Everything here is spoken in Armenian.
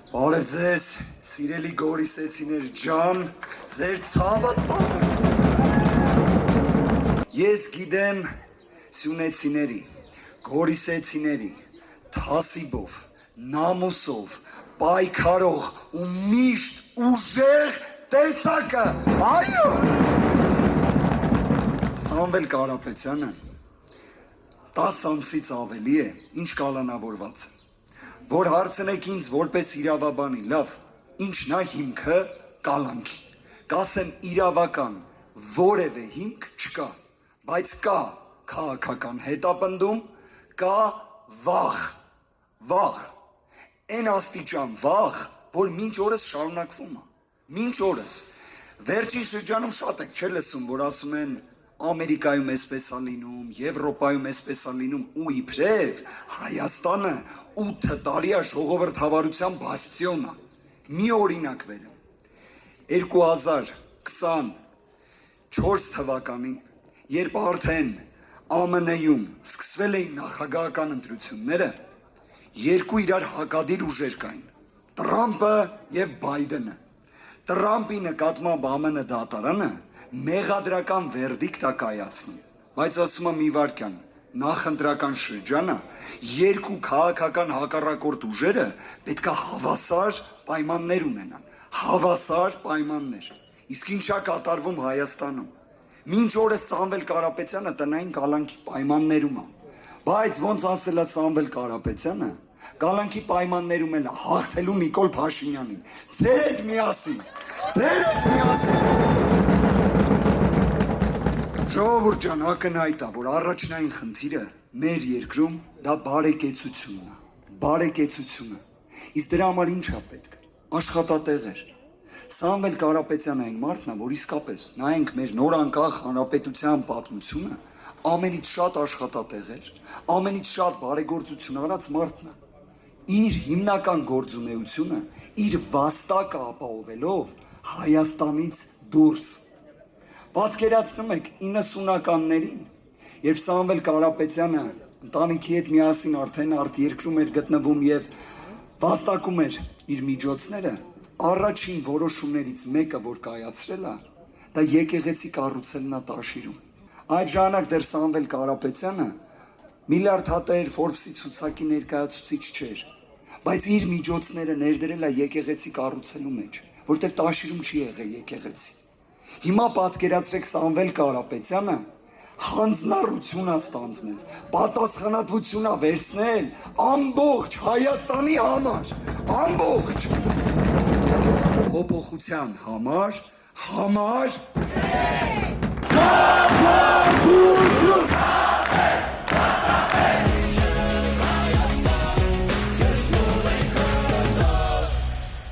Բարև ձեզ, սիրելի գորիսեցիներ ջան, ձեր ցավը տանը։ Ես գիտեմ սյունեցիների, գորիսեցիների, թասիբով, նամուսով, պայքարող ու միշտ ուժեղ տեսակը, այո։ Սամվել Կարապետյանը 10 ամսից ավելի է, ինչ կալանավորված է, որ հարցնեք ինձ որպես իրավաբանի, լավ, ինչն է հիմքը կալանքի, կասեմ իրավական որևէ հիմք չկա, բայց կա քաղաքական հետապնդում, կա վախ, այն աստիճան վախ, որ մինչ օրս շարունակվում է, մինչ օրս, վերջին շրջանում շատ եք չէ լսում, որ ասում են Ամերիկայում էսպես է լինում, Եվրոպայում էսպես է լինում ու իբրև Հայաստանը 8 տարի է ժողովրդավարության բաստիոն է։ Մի օրինակ վերեմ։ 2024 թվականին, երբ արդեն ԱՄՆ-ում սկսվել էին նախագահական ընտրությունները, երկու իրար հակադիր ուժեր կային՝ Տրամպը եւ Բայդենը։ Տրամպի նկատմամբ ԱՄՆ դատարանը մեղադրական վերդիկտ է կայացնում, բայց ասում եմ մի վարքյան, նախընտրական շրջանը երկու քաղաքական հակառակորդ ուժերը պետք է հավասար պայմաններ ունենան, հավասար պայմաններ։ Իսկ ինչա կատարվում Հայաստանում։ Մինչ օրս Սամվել Կարապետյանը տնային կալանքի պայմաններում է, բայց ոնց ասել է Սամվել Կարապետյանը, կալանքի պայմաններում էլ հաղթելու Նիկոլ Փաշինյանին։ Ձեր հետ միասին։ Ժողովուրդ ջան, ակնհայտ է, որ առաջնային խնդիրը մեր երկրում դա բարեկեցությունն է, բարեկեցությունը։ Իսկ դրա համար ինչ է պետք։ Աշխատատեղեր։ Սամվել Կարապետյանը այն մարդն է, որ իսկապես նայենք մեր նոր անկախ հանրապետության պատմությունը, ամենից շատ աշխատատեղեր, ամենից շատ բարեգործություն արած մարդն է։ Իր հիմնական գործունեությունը, իր վաստակը ապահովելով Հայաստանից դուրս։ Պատկերացնում եք 90-ականներին, երբ Սամվել Կարապետյանը ընտանիքի հետ միասին արդեն արտերկրում էր գտնվում եւ վաստակում էր իր միջոցները, առաջին որոշումներից մեկը, որ կայացրել է, դա եկեղեցի կառուցելն է Տաշիրում։ Այդ ժամանակ դեռ Սամվել Կարապետյանը միլիարդատեր Forbes-ի ցուցակի ներկայացուցիչ չէր, բայց իր միջոցները ներդրել է եկեղեցի կառուցելու մեջ, որտեղ Տաշիրում չի եղել եկեղեցի։ Հիմա պատկերացրեք Սամվել Կարապետյանը հանձնառություն է ստանձնել, պատասխանատվություն է վերցնել ամբողջ Հայաստանի համար, ամբողջ փոփոխության համար,